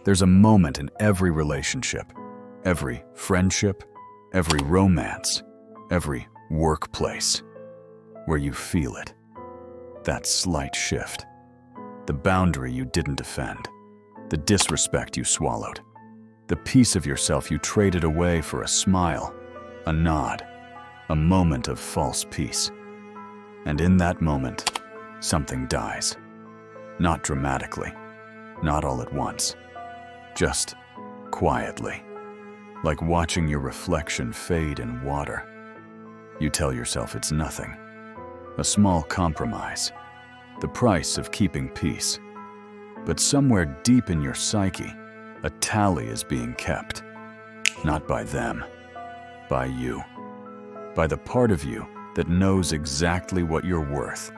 There's a moment in every relationship, every friendship, every romance, every workplace, where you feel it. That slight shift. The boundary you didn't defend. The disrespect you swallowed. The piece of yourself you traded away for a smile, a nod, a moment of false peace. And in that moment, something dies. Not dramatically, not all at once, just quietly, like watching your reflection fade in water. You tell yourself it's nothing, a small compromise, the price of keeping peace. But somewhere deep in your psyche, a tally is being kept. Not by them, by you. By the part of you that knows exactly what you're worth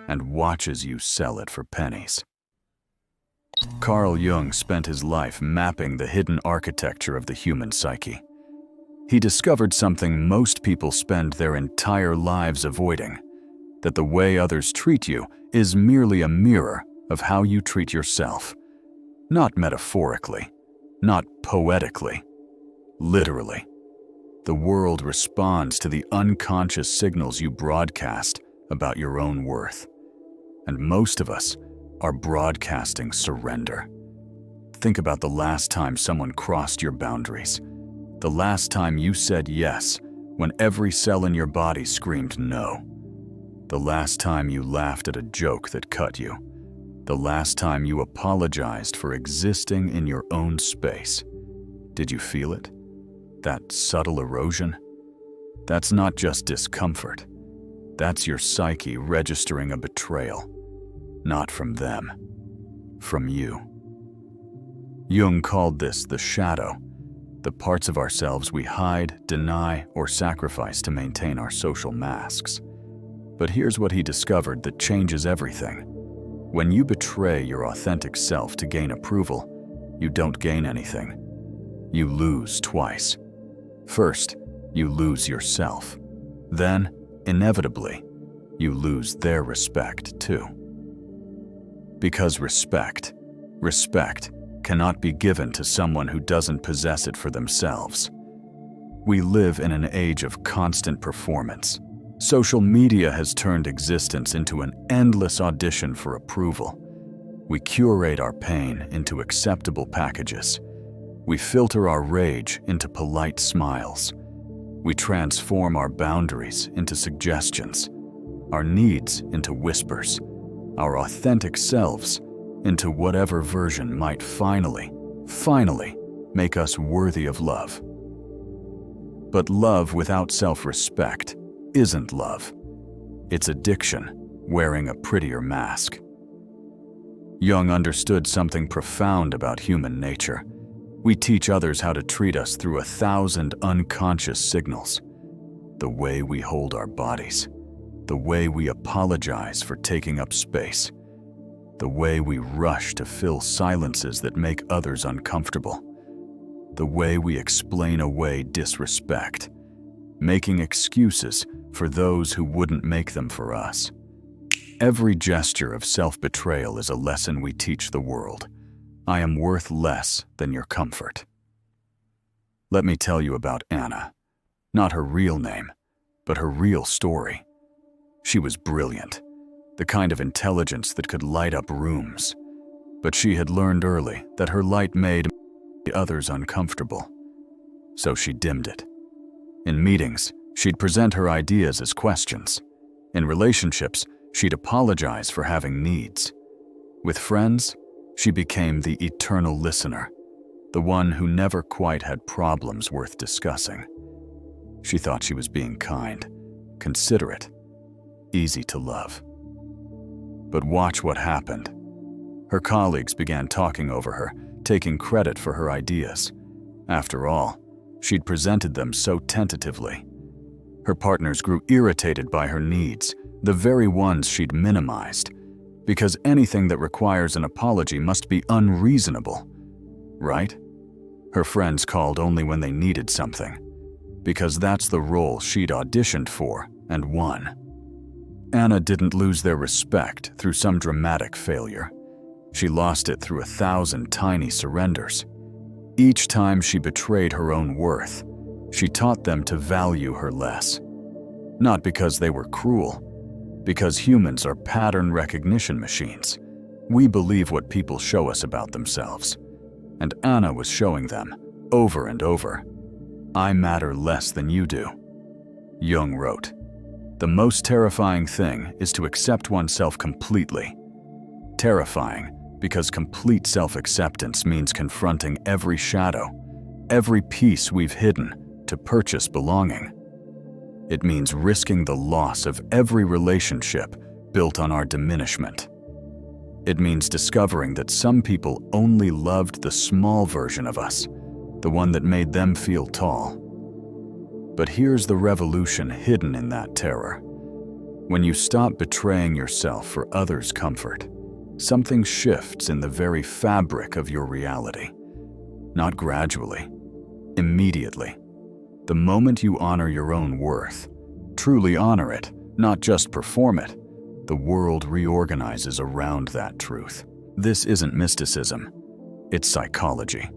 and watches you sell it for pennies. Carl Jung spent his life mapping the hidden architecture of the human psyche. He discovered something most people spend their entire lives avoiding, that the way others treat you is merely a mirror of how you treat yourself. Not metaphorically, not poetically, literally. The world responds to the unconscious signals you broadcast about your own worth. And most of us are broadcasting surrender. Think about the last time someone crossed your boundaries. The last time you said yes when every cell in your body screamed no. The last time you laughed at a joke that cut you. The last time you apologized for existing in your own space. Did you feel it? That subtle erosion? That's not just discomfort. That's your psyche registering a betrayal. Not from them, from you. Jung called this the shadow, the parts of ourselves we hide, deny, or sacrifice to maintain our social masks. But here's what he discovered that changes everything. When you betray your authentic self to gain approval, you don't gain anything. You lose twice. First, you lose yourself. Then, inevitably, you lose their respect too. Because respect cannot be given to someone who doesn't possess it for themselves. We live in an age of constant performance. Social media has turned existence into an endless audition for approval. We curate our pain into acceptable packages. We filter our rage into polite smiles. We transform our boundaries into suggestions, our needs into whispers, our authentic selves into whatever version might finally make us worthy of love. But love without self-respect isn't love. It's addiction wearing a prettier mask. Jung understood something profound about human nature. We teach others how to treat us through 1,000 unconscious signals. The way we hold our bodies, the way we apologize for taking up space, the way we rush to fill silences that make others uncomfortable, the way we explain away disrespect, making excuses for those who wouldn't make them for us. Every gesture of self-betrayal is a lesson we teach the world. I am worth less than your comfort. Let me tell you about Anna. Not her real name, but her real story. She was brilliant, the kind of intelligence that could light up rooms. But she had learned early that her light made others uncomfortable. So she dimmed it. In meetings, she'd present her ideas as questions. In relationships, she'd apologize for having needs. With friends, she became the eternal listener, the one who never quite had problems worth discussing. She thought she was being kind, considerate, easy to love. But watch what happened. Her colleagues began talking over her, taking credit for her ideas. After all, she'd presented them so tentatively. Her partners grew irritated by her needs, the very ones she'd minimized, because anything that requires an apology must be unreasonable, right? Her friends called only when they needed something, because that's the role she'd auditioned for and won. Anna didn't lose their respect through some dramatic failure. She lost it through 1,000 tiny surrenders. Each time she betrayed her own worth, she taught them to value her less. Not because they were cruel, because humans are pattern recognition machines. We believe what people show us about themselves. And Anna was showing them, over and over, I matter less than you do. Jung wrote, "The most terrifying thing is to accept oneself completely." Terrifying because complete self-acceptance means confronting every shadow, every piece we've hidden to purchase belonging. It means risking the loss of every relationship built on our diminishment. It means discovering that some people only loved the small version of us, the one that made them feel tall. But here's the revolution hidden in that terror. When you stop betraying yourself for others' comfort, something shifts in the very fabric of your reality. Not gradually, immediately. The moment you honor your own worth, truly honor it, not just perform it, the world reorganizes around that truth. This isn't mysticism, it's psychology.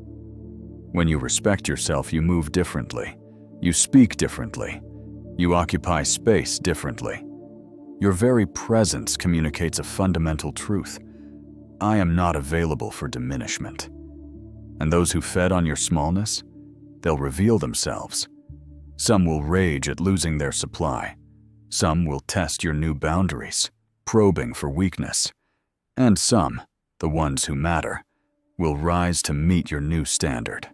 When you respect yourself, you move differently, you speak differently, you occupy space differently. Your very presence communicates a fundamental truth. I am not available for diminishment. And those who fed on your smallness, they'll reveal themselves. Some will rage at losing their supply. Some will test your new boundaries, probing for weakness. And some, the ones who matter, will rise to meet your new standard.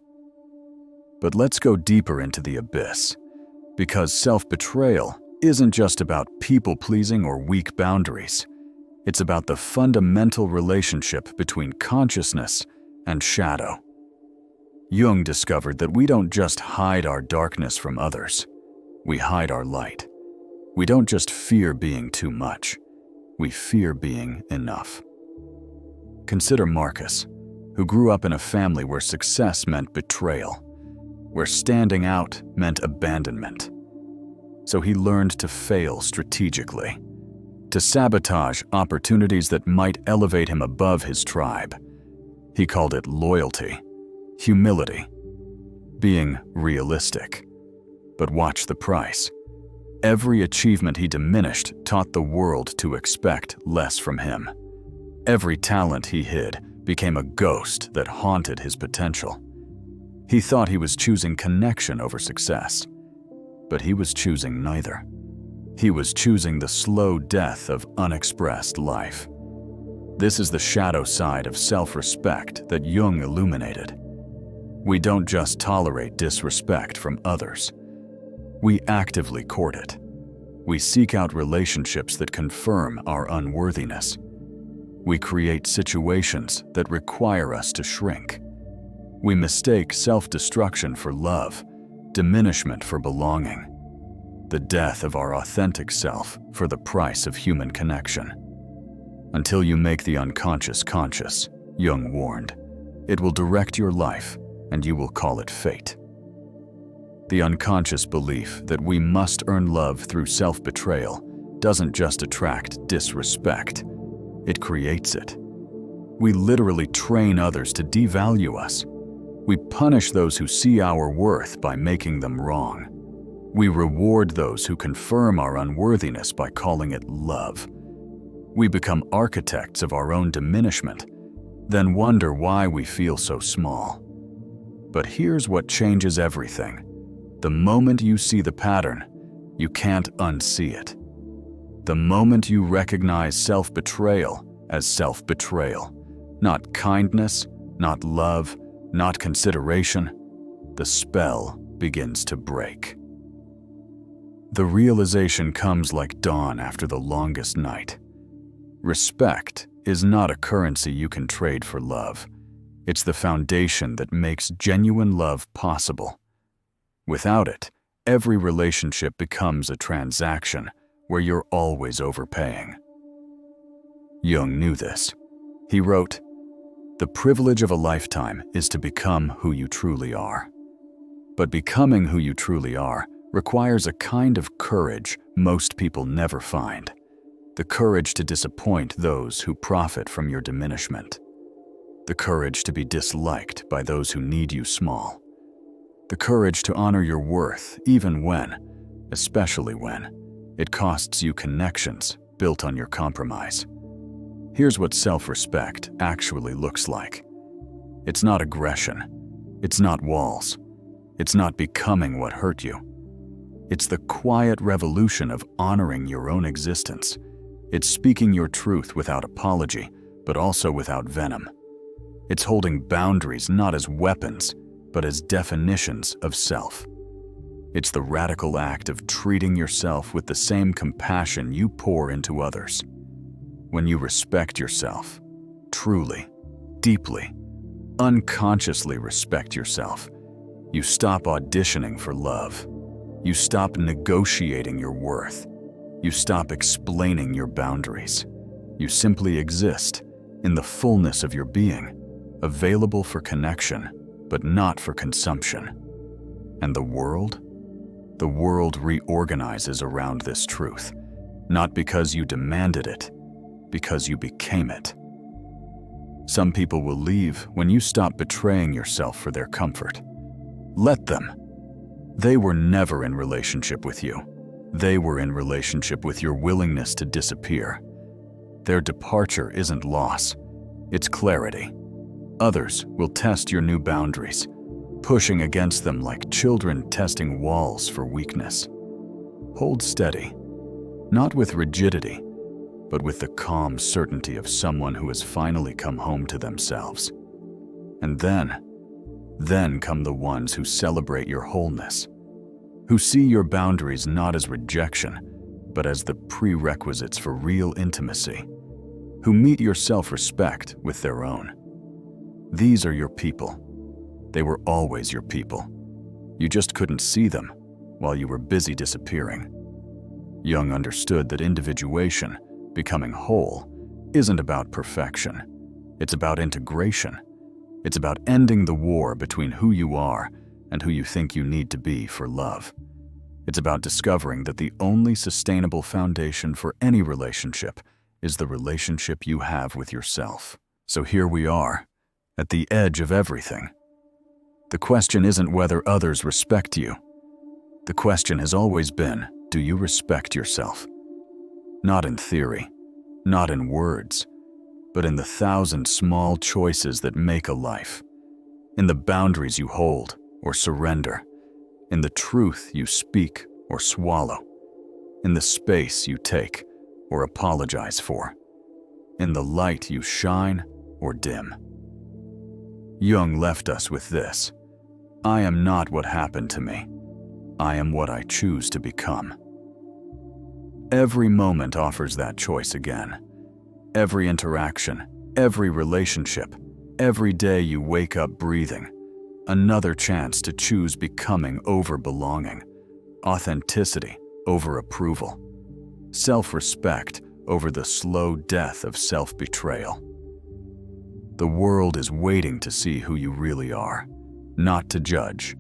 But let's go deeper into the abyss, because self-betrayal isn't just about people-pleasing or weak boundaries. It's about the fundamental relationship between consciousness and shadow. Jung discovered that we don't just hide our darkness from others, we hide our light. We don't just fear being too much, we fear being enough. Consider Marcus, who grew up in a family where success meant betrayal, where standing out meant abandonment. So he learned to fail strategically, to sabotage opportunities that might elevate him above his tribe. He called it loyalty, humility, being realistic. But watch the price. Every achievement he diminished taught the world to expect less from him. Every talent he hid became a ghost that haunted his potential. He thought he was choosing connection over success, but he was choosing neither. He was choosing the slow death of unexpressed life. This is the shadow side of self-respect that Jung illuminated. We don't just tolerate disrespect from others. We actively court it. We seek out relationships that confirm our unworthiness. We create situations that require us to shrink. We mistake self-destruction for love, diminishment for belonging, the death of our authentic self for the price of human connection. Until you make the unconscious conscious, Jung warned, it will direct your life and you will call it fate. The unconscious belief that we must earn love through self-betrayal doesn't just attract disrespect, it creates it. We literally train others to devalue us. We punish those who see our worth by making them wrong. We reward those who confirm our unworthiness by calling it love. We become architects of our own diminishment, then wonder why we feel so small. But here's what changes everything. The moment you see the pattern, you can't unsee it. The moment you recognize self-betrayal as self-betrayal, not kindness, not love, not consideration, the spell begins to break. The realization comes like dawn after the longest night. Respect is not a currency you can trade for love. It's the foundation that makes genuine love possible. Without it, every relationship becomes a transaction where you're always overpaying. Jung knew this. He wrote, "The privilege of a lifetime is to become who you truly are." But becoming who you truly are requires a kind of courage most people never find. The courage to disappoint those who profit from your diminishment. The courage to be disliked by those who need you small. The courage to honor your worth even when, especially when, it costs you connections built on your compromise. Here's what self-respect actually looks like. It's not aggression. It's not walls. It's not becoming what hurt you. It's the quiet revolution of honoring your own existence. It's speaking your truth without apology, but also without venom. It's holding boundaries not as weapons, but as definitions of self. It's the radical act of treating yourself with the same compassion you pour into others. When you respect yourself, truly, deeply, unconsciously respect yourself, you stop auditioning for love. You stop negotiating your worth. You stop explaining your boundaries. You simply exist in the fullness of your being, available for connection, but not for consumption. And the world? The world reorganizes around this truth, not because you demanded it, because you became it. Some people will leave when you stop betraying yourself for their comfort. Let them. They were never in relationship with you. They were in relationship with your willingness to disappear. Their departure isn't loss, it's clarity. Others will test your new boundaries, pushing against them like children testing walls for weakness. Hold steady, not with rigidity, but with the calm certainty of someone who has finally come home to themselves. And then come the ones who celebrate your wholeness, who see your boundaries not as rejection, but as the prerequisites for real intimacy, who meet your self-respect with their own. These are your people. They were always your people. You just couldn't see them while you were busy disappearing. Jung understood that individuation, becoming whole, isn't about perfection. It's about integration. It's about ending the war between who you are and who you think you need to be for love. It's about discovering that the only sustainable foundation for any relationship is the relationship you have with yourself. So here we are, at the edge of everything. The question isn't whether others respect you. The question has always been, do you respect yourself? Not in theory, not in words, but in the 1,000 small choices that make a life, in the boundaries you hold or surrender, in the truth you speak or swallow, in the space you take or apologize for, in the light you shine or dim. Jung left us with this: I am not what happened to me. I am what I choose to become. Every moment offers that choice again. Every interaction, every relationship, every day you wake up breathing, another chance to choose becoming over belonging, authenticity over approval, self-respect over the slow death of self-betrayal. The world is waiting to see who you really are, not to judge,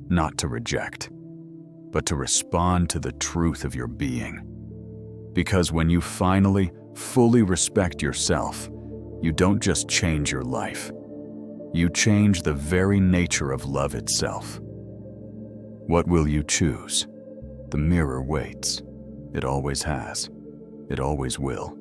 not to reject, but to respond to the truth of your being. Because when you finally, fully respect yourself, you don't just change your life. You change the very nature of love itself. What will you choose? The mirror waits. It always has. It always will.